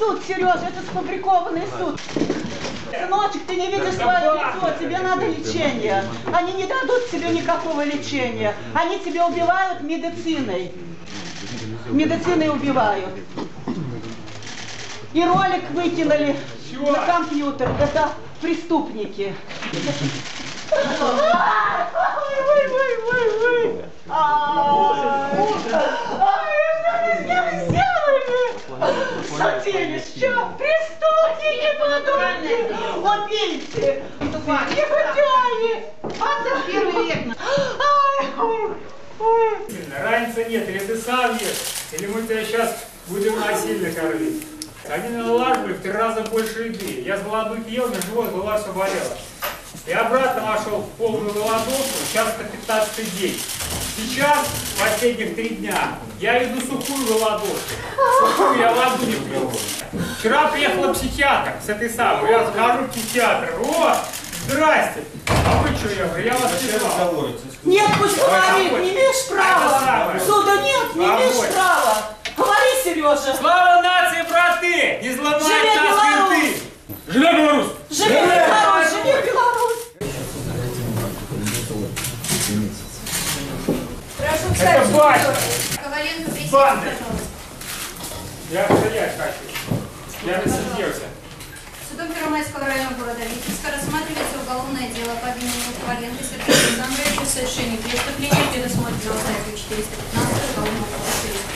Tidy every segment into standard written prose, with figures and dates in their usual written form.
суд, Сережа, это сфабрикованный суд. Сыночек, ты не видишь свое лицо, тебе надо лечение. Они не дадут тебе никакого лечения. Они тебя убивают медициной. Медициной убивают. И ролик выкинули на компьютер. Это преступники. Садились, что? Преступники подонки! Вот видите, негодяи! 21 век! Разницы нет, или ты сам ешь, или мы тебя сейчас будем насильно кормить. Они налаживали в 3 раза больше еды. Я с голодухи ел, на живот голова все болела. И обратно вошел в полную голодовку, сейчас это 15-й день. Сейчас, последних 3 дня, я иду сухую голодовку. Сухую я воду не пью. Вчера приехала психиатр с этой самой. Я схожу в психиатр. О, здрасте. А вы что, я говорю, я вас писал. Нет, пусть говорит, не имеешь права. Суда нет, не имеешь права. Говори, Сережа. Слава нации, браты! Не сломай нас винты! Живе Беларусь! Живе Беларусь! Живе Беларусь! Прошу встать. Это батя! Коваленко, присядьте, Банды! пожалуйста. Я стоять хочу. Я рассердился. Судом Первомайского района города Витебска рассматривается уголовное дело по обвинению Коваленко Сергея Александровича в совершении преступления, предусмотренного статьей 415 Уголовного кодекса.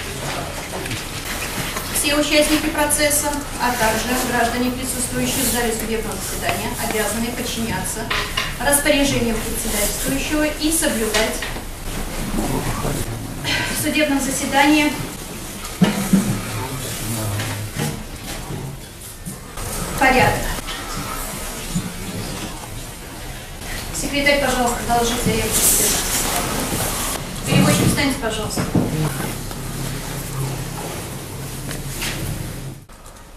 Все участники процесса, а также граждане, присутствующие в зале судебного заседания, обязаны подчиняться распоряжениям председательствующего и соблюдать в судебном заседании порядок. Секретарь, пожалуйста, доложите заявку судебного заседания. Переводчик, встаньте, пожалуйста.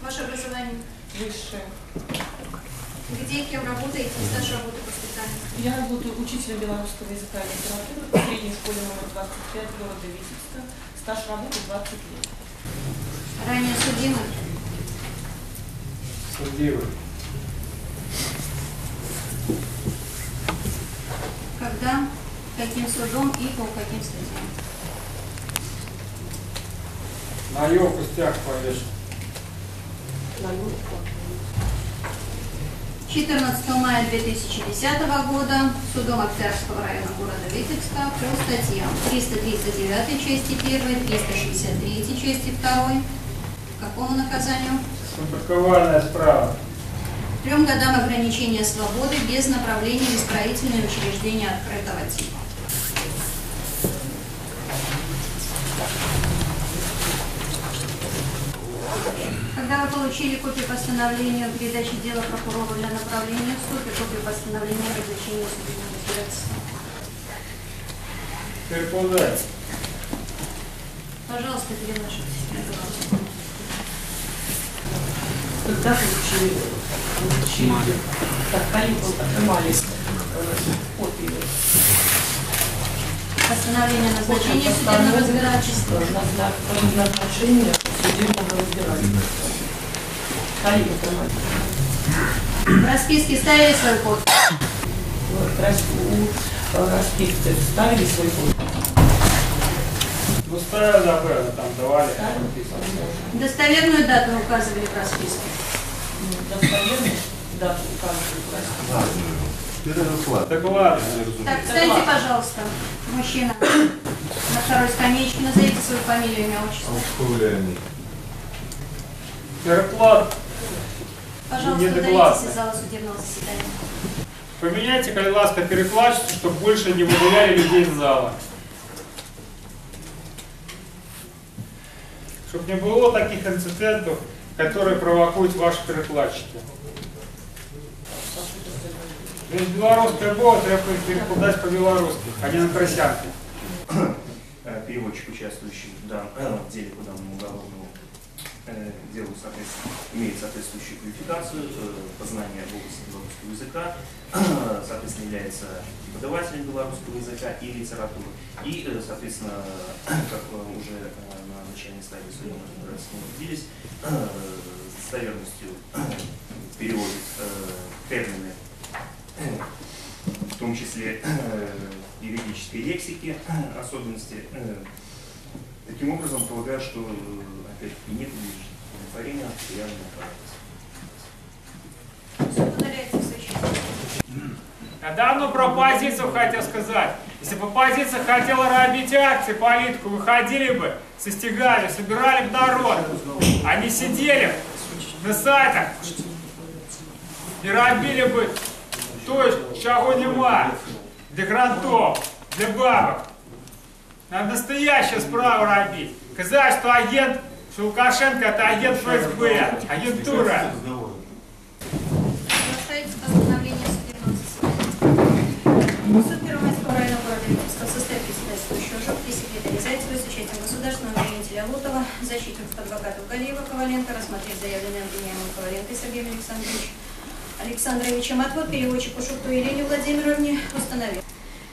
Ваше образование? Высшее. Где и кем работаете? Стаж работы по специальности? Я работаю учителем белорусского языка и литературы в средней школе номер 25 города Витебска. Стаж работы 20 лет. Ранее судимы? Судимый. Когда? Каким судом и по каким статьям? На елку стяг повешен. 14 мая 2010 года судом Октябрьского района города Витебска по статьям 339 части 1, 363 части 2. Какому наказанию? Сфабрикованная справа. 3 годам ограничения свободы без направления в исправительные учреждения открытого типа. Когда вы получили копию постановления о передаче дела прокурору для направления в суд и копию постановления о различении судебного разбирательства? Переползай. Пожалуйста, переложите. Когда получили так, отнимались копии. Постановление о назначении судебного разбирательства. Назначение судебного разбирательства. В расписке ставили свой код? У расписки ставили свой код. Ну ставил, напевно, там давали. Достоверную дату указывали в расписке? Достоверную дату указывали в расписке. Так ладно. Так, встаньте, пожалуйста, мужчина. На второй скамеечке назовите свою фамилию, имя, отчество. Переплат. Пожалуйста, удалитесь из зала судебного заседания. Поменяйте, коли ласка, перекладчицу, чтобы больше не выделяли людей из зала. Чтобы не было таких инцидентов, которые провокуют ваши перекладчики. Здесь белорусская бога, треба перекладать по-белорусски, а не на красянке. Переводчик, участвующий в деле по данному уголовному делу, соответственно, имеет соответствующую квалификацию, познание в области белорусского языка, соответственно, является преподавателем белорусского языка и литературы. И, соответственно, как уже на начальной стадии судебного разбирательства мы убедились, недостоверностью переводит термины, в том числе юридической лексики, особенности. Таким образом, полагаю, что опять-таки нет удовлетворения реальной практики. Суд удаляется в случае. Я давно про оппозицию хотел сказать. Если бы оппозиция хотела робить акции, политику, выходили бы со стягами, собирали бы народ. Они сидели на сайтах и робили бы то, чего нема, для грантов, для бабок. Надо настоящую справу робить. Сказать, что агент, что Лукашенко это агент ФСБ, агентура. Соглашается постановление судебного заседания. Суд Первомайского района города Витебска в составе председательствующего ЖОК и секретаря Зайцева с участием государственного обвинителя Лотова, защитников адвокатов Галиева, Коваленко, рассмотреть заявленные обвиняемым Коваленко Сергеем Александровичем отвод переводчику Шухто Елене Владимировне установил.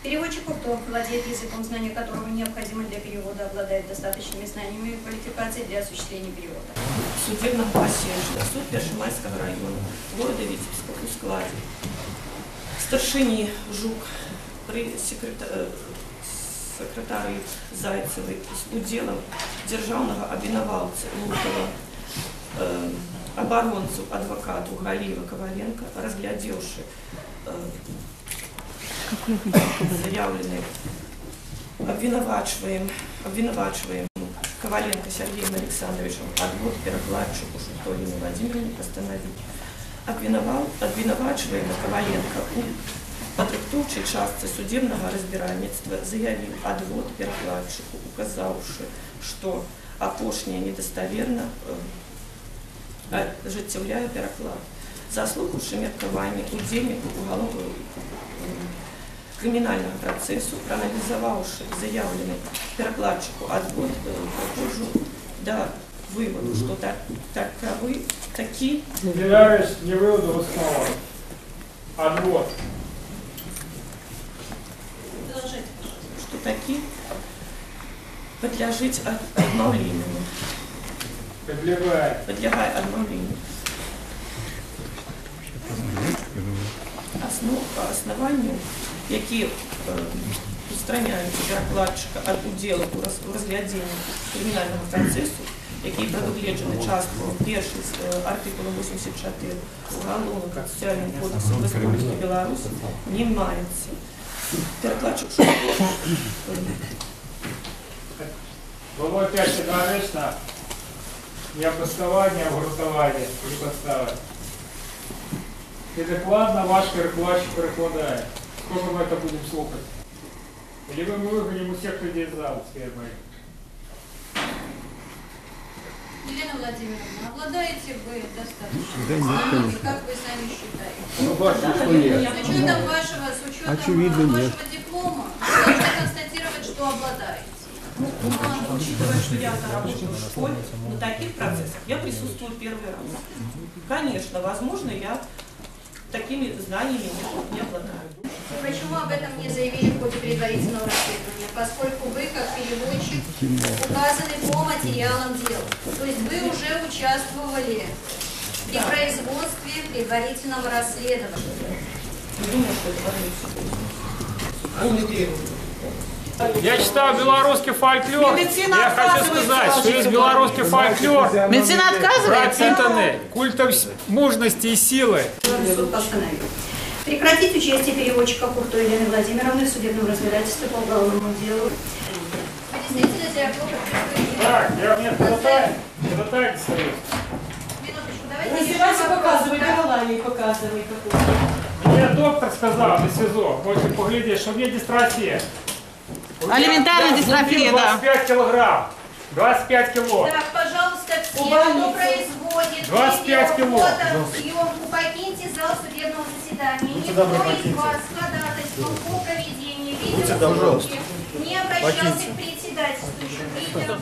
Переводчик Шухто владеет языком, знания которого необходимо для перевода, обладает достаточными знаниями и квалификацией для осуществления перевода. Судебном посещении суд Первомайского района города Витебска у складе старшині Жук при секретарі Зайцевой с уделом державного обвинувальца Лутова, оборонцу адвокату Галиева Коваленко, разглядевши заявленный обвинувачиваемым Коваленко Сергеем Александровичем отвод перекладчику Шухто Елене Владимировне постановить. Обвинувачиваемый Коваленко у подрыхтовчей части судебного разбирательства заявил отвод перекладчику, указавши, что опошнее недостоверно оживляє переклад. Заслухавши міркування удільнику уголовного кримінального процесу, проаналізувавши заявлений перекладчику отвод, прохожу до выводу, что такие... Уделяешь не выводу снова. Отвод. Что такие подлежит обновлению. Подлегает обновлению. По основанию, які устраняються перекладчика від уділу у розгляденні кримінального процесу, який предугледжений часткою 1 артикулу 84 Уголовного процесуального кодексу Республіки Білорусь, не мається. Перекладчик Шухто. Было опять одноречно, не обоснование, а обґрунтование, не подставать. И докладно ваш перекладчик перекладает. Сколько мы это будем слухать? Или мы выгоним у всех людей из зала с фермой? Елена Владимировна, обладаете вы достаточно знаниями, как вы сами считаете? Ну, бачите, что нет. С учетом вашего диплома, вы должны констатировать, что обладаете. Учитывая, что я работаю в школе, на таких процессах я присутствую первый раз. Конечно, возможно, я такими знаниями не обладаю. Почему об этом не заявили в ходе предварительного расследования? Поскольку вы, как переводчик, указаны по материалам дела. То есть вы уже участвовали при производстве предварительного расследования. Не думаю, что это Я читаю белорусский фольклор. Медицина Я хочу сказать, что есть белорусский фольклор, Медицина отказывается? пропитанный культом мужности и силы. Суд постановил. Прекратить участие переводчика Шухто Елены Владимировны в судебном разбирательстве по уголовному делу. Объясните для Так, я мне хватает стою. Минуточку, давайте. Называйте, показывай, голова показывай какую-то. Мне доктор сказал на СИЗО, можете поглядеть, что мне дистрофия. Элементарная дистрофия, да. 25 килограмм. 25 кило. Так, пожалуйста, все, кто производит 25 кило. съемку, покиньте зал судебного заседания. Никто из вас с ходатайством по проведению видеосъемки не обращался к председательствующему.